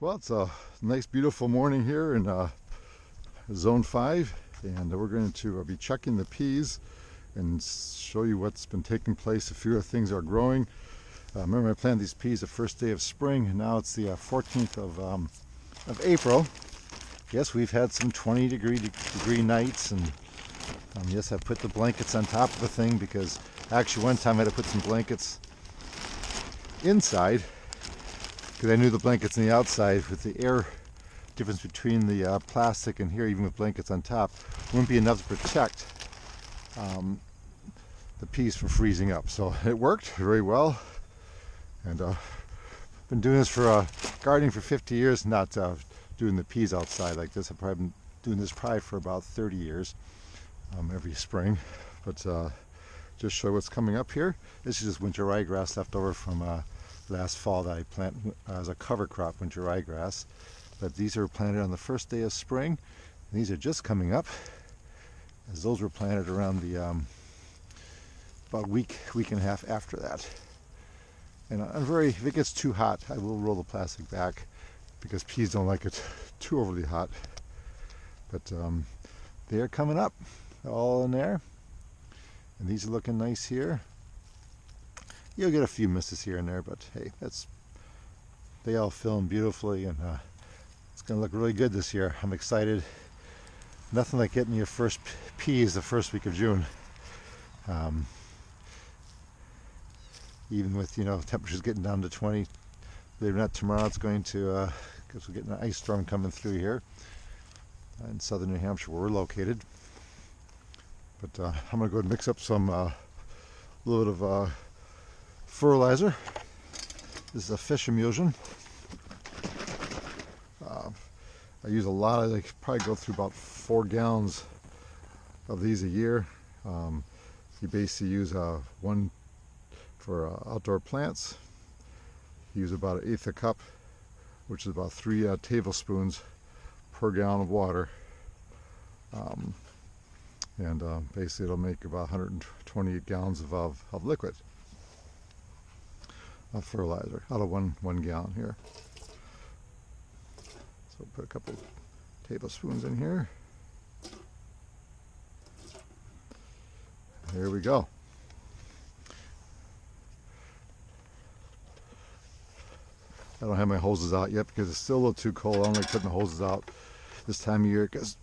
Well, it's a nice, beautiful morning here in Zone 5, and we're going to be checking the peas and show you what's been taking place. A few things are growing. Remember, I planted these peas the first day of spring, and now it's the 14th of April. Yes, we've had some 20-degree nights, and yes, I put the blankets on top of the thing because actually one time I had to put some blankets inside because I knew the blankets on the outside, with the air difference between the plastic and here, even with blankets on top, wouldn't be enough to protect the peas from freezing up. So it worked very well, and been doing this for gardening for 50 years, not doing the peas outside like this. I've probably been doing this for about 30 years, every spring. But just show what's coming up here. This is just winter ryegrass left over from last fall that I planted as a cover crop, winter ryegrass. But these are planted on the first day of spring. And these are just coming up, as those were planted around the about a week and a half after that. And if it gets too hot, I will roll the plastic back because peas don't like it too overly hot. But they are coming up, all in there. And these are looking nice here. You'll get a few misses here and there, but hey, they all film beautifully, and it's going to look really good this year. I'm excited. Nothing like getting your first peas the first week of June. Even with, temperatures getting down to 20. Believe it or not, tomorrow it's going to, because we're getting an ice storm coming through here in southern New Hampshire where we're located. But I'm going to go and mix up some little bit of fertilizer. This is a fish emulsion. I use a lot. I probably go through about 4 gallons of these a year. You basically use one for outdoor plants. You use about 1/8 a cup, which is about 3 tablespoons per gallon of water. And basically it'll make about 128 gallons of liquid of fertilizer out of one gallon here. So put a couple tablespoons in here. There we go. I don't have my hoses out yet because it's still a little too cold. I don't like putting the hoses out this time of year because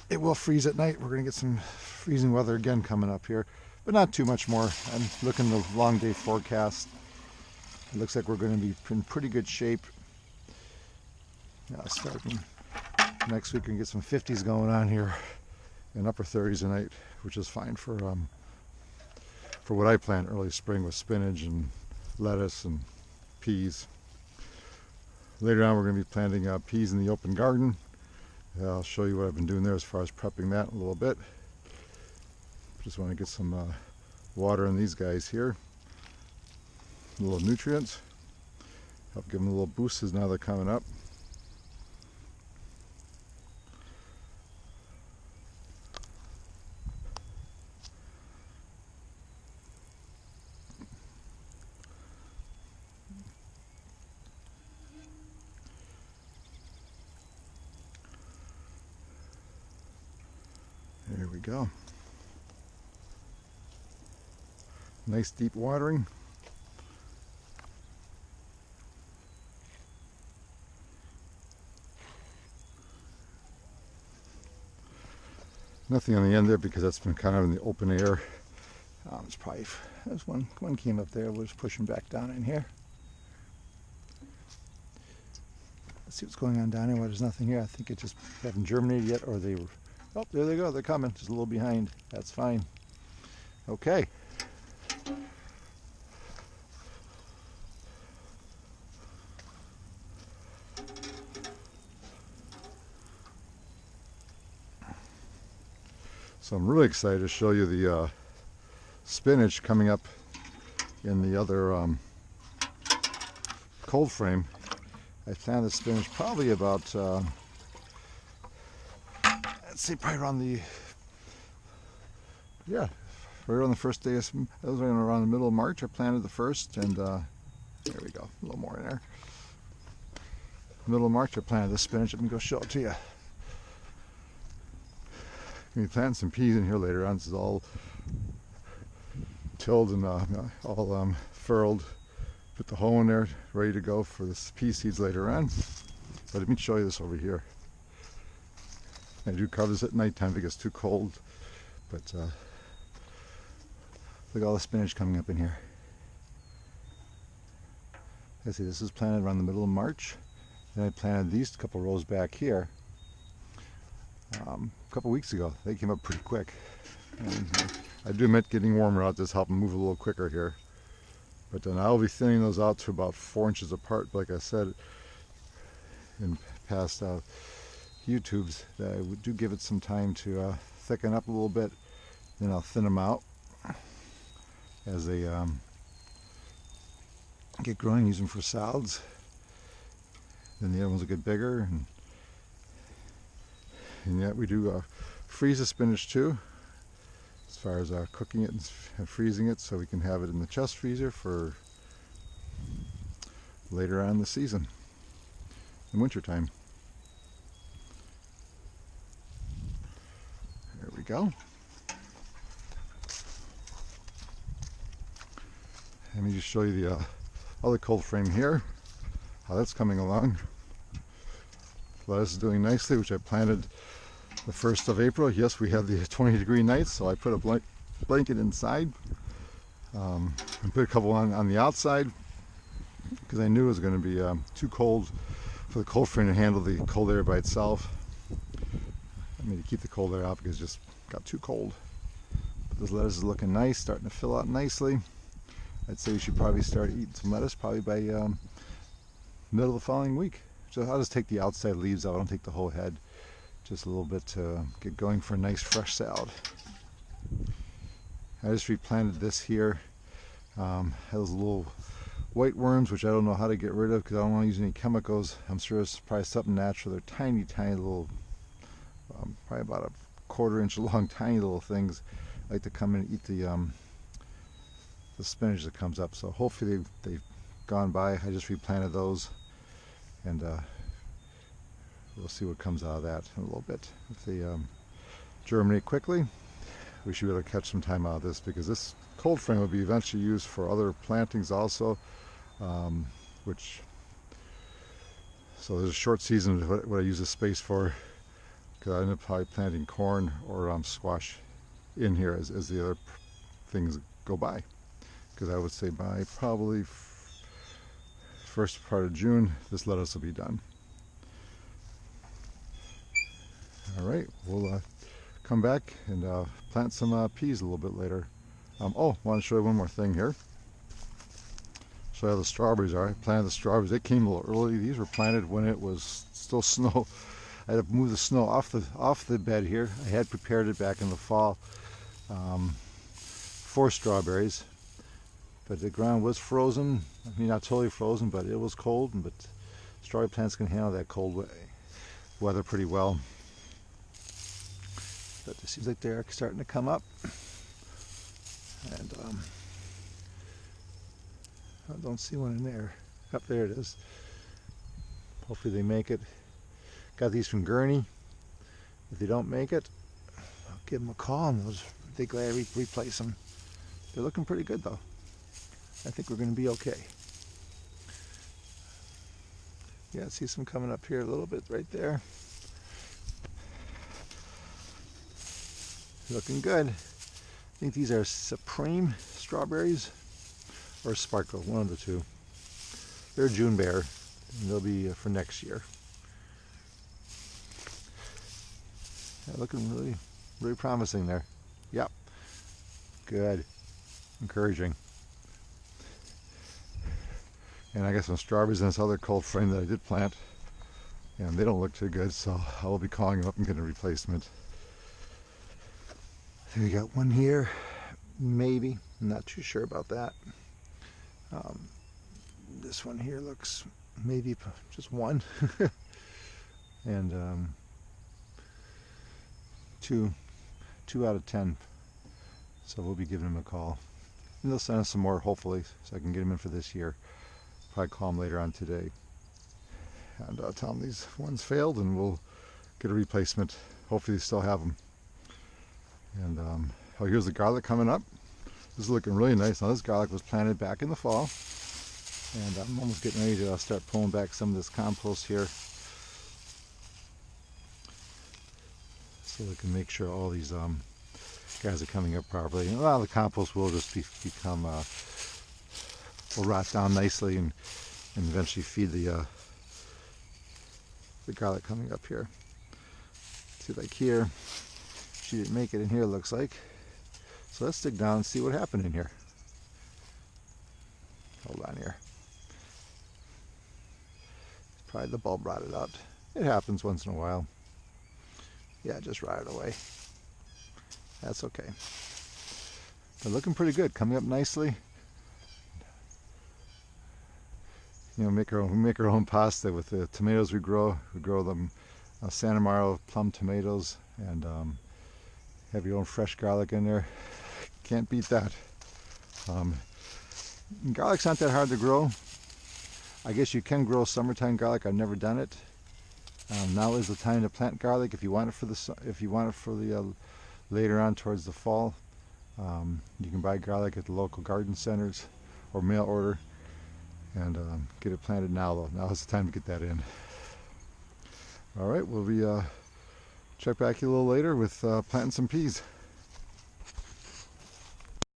it will freeze at night. We're going to get some freezing weather again coming up here, but not too much more. I'm looking at the long day forecast. It looks like we're going to be in pretty good shape. Starting next week, we can get some 50s going on here and upper 30s tonight, which is fine for what I plant early spring with spinach and lettuce and peas. Later on, we're going to be planting peas in the open garden. I'll show you what I've been doing there as far as prepping that in a little bit. Just want to get some water in these guys here. A little nutrients. Help give them a little boost as now they're coming up. There we go. Nice deep watering. Nothing on the end there because that's been kind of in the open air. There's one came up there. We're just pushing back down in here. Let's see what's going on down here. Well, there's nothing here. I think it just haven't germinated yet, or they were. Oh, there they go. They're coming. Just a little behind. That's fine. Okay. So I'm really excited to show you the spinach coming up in the other cold frame. I planted the spinach probably about, let's see, probably around right around the first day of, that was around the middle of March. I planted the first, and there we go, a little more in there. middle of March I planted this spinach. Let me go show it to you. I'm going to be planting some peas in here later on. This is all tilled and all furrowed. Put the hoe in there, ready to go for the pea seeds later on. But let me show you this over here. I do cover this at nighttime if it gets too cold. But look at all the spinach coming up in here. I see this is planted around the middle of March. Then I planted these couple rows back here a couple weeks ago. They came up pretty quick. And I do admit getting warmer out does help them move a little quicker here. But then I'll be thinning those out to about 4 inches apart. Like I said in past YouTubes, that I do give it some time to thicken up a little bit. Then I'll thin them out as they get growing. Use them for salads. Then the other ones will get bigger. And yet we do freeze the spinach too, as far as cooking it and freezing it, so we can have it in the chest freezer for later on in the season, in winter time. There we go. Let me just show you the other cold frame here, how that's coming along. Lettuce is doing nicely, which I planted the 1st of April. Yes, we had the 20-degree nights, so I put a blanket inside and put a couple on the outside because I knew it was going to be too cold for the cold frame to handle the cold air by itself. I mean, to keep the cold air out because it just got too cold. But this lettuce is looking nice, starting to fill out nicely. I'd say we should probably start eating some lettuce probably by middle of the following week. So I'll just take the outside leaves out. I don't take the whole head. Just a little bit to get going for a nice fresh salad. I just replanted this here. Has little white worms, which I don't know how to get rid of because I don't want to use any chemicals. I'm sure it's probably something natural. They're tiny, tiny little, probably about a 1/4 inch long, tiny little things. Like to come in and eat the spinach that comes up. So hopefully they've gone by. I just replanted those. And we'll see what comes out of that in a little bit. If they germinate quickly, we should be able to catch some time out of this, because this cold frame will be eventually used for other plantings also, so there's a short season of what I use this space for, because I end up probably planting corn or squash in here as the other things go by, because I would say by probably first part of June, this lettuce will be done. All right, we'll come back and plant some peas a little bit later. Oh, I want to show you one more thing here. Show you how the strawberries are. I planted the strawberries. They came a little early. These were planted when it was still snow. I had to move the snow off the bed here. I had prepared it back in the fall for strawberries. But the ground was frozen. I mean, not totally frozen, but it was cold. But strawberry plants can handle that cold weather pretty well. But it seems like they're starting to come up. And I don't see one in there. Up there it is. Hopefully they make it. Got these from Gurney. If they don't make it, I'll give them a call and they'll gladly replace them. They're looking pretty good though. I think we're going to be okay. Yeah, I see some coming up here a little bit right there. Looking good. I think these are Supreme strawberries or Sparkle, one of the two. They're June Bear, and they'll be for next year. Yeah, looking really, really promising there. Yep. Good. Encouraging. And I got some strawberries in this other cold frame that I did plant, and they don't look too good, so I will be calling them up and getting a replacement. So we got one here, maybe. I'm not too sure about that. This one here looks maybe just one, and two out of 10. So we'll be giving them a call, and they'll send us some more hopefully, so I can get them in for this year. Probably call them later on today. and tell them these ones failed, and we'll get a replacement. Hopefully they still have them. And oh, here's the garlic coming up. This is looking really nice. Now this garlic was planted back in the fall, and I'm almost getting ready to start pulling back some of this compost here, so we can make sure all these guys are coming up properly. And a lot of the compost will just become will rot down nicely and eventually feed the garlic coming up here. See, like here, she didn't make it in here, it looks like. So let's dig down and see what happened in here. Hold on here. Probably the bulb rotted out. It happens once in a while. Yeah, it just rotted away. That's okay. They're looking pretty good, coming up nicely. You know, we make our own pasta with the tomatoes we grow. We grow them Santa Maria plum tomatoes, and have your own fresh garlic in there. Can't beat that. Garlic's not that hard to grow. I guess you can grow summertime garlic. I've never done it. Now is the time to plant garlic if you want it for the later on towards the fall. You can buy garlic at the local garden centers or mail order, and get it planted now. Though now is the time to get that in. All right, we'll be check back a little later with planting some peas.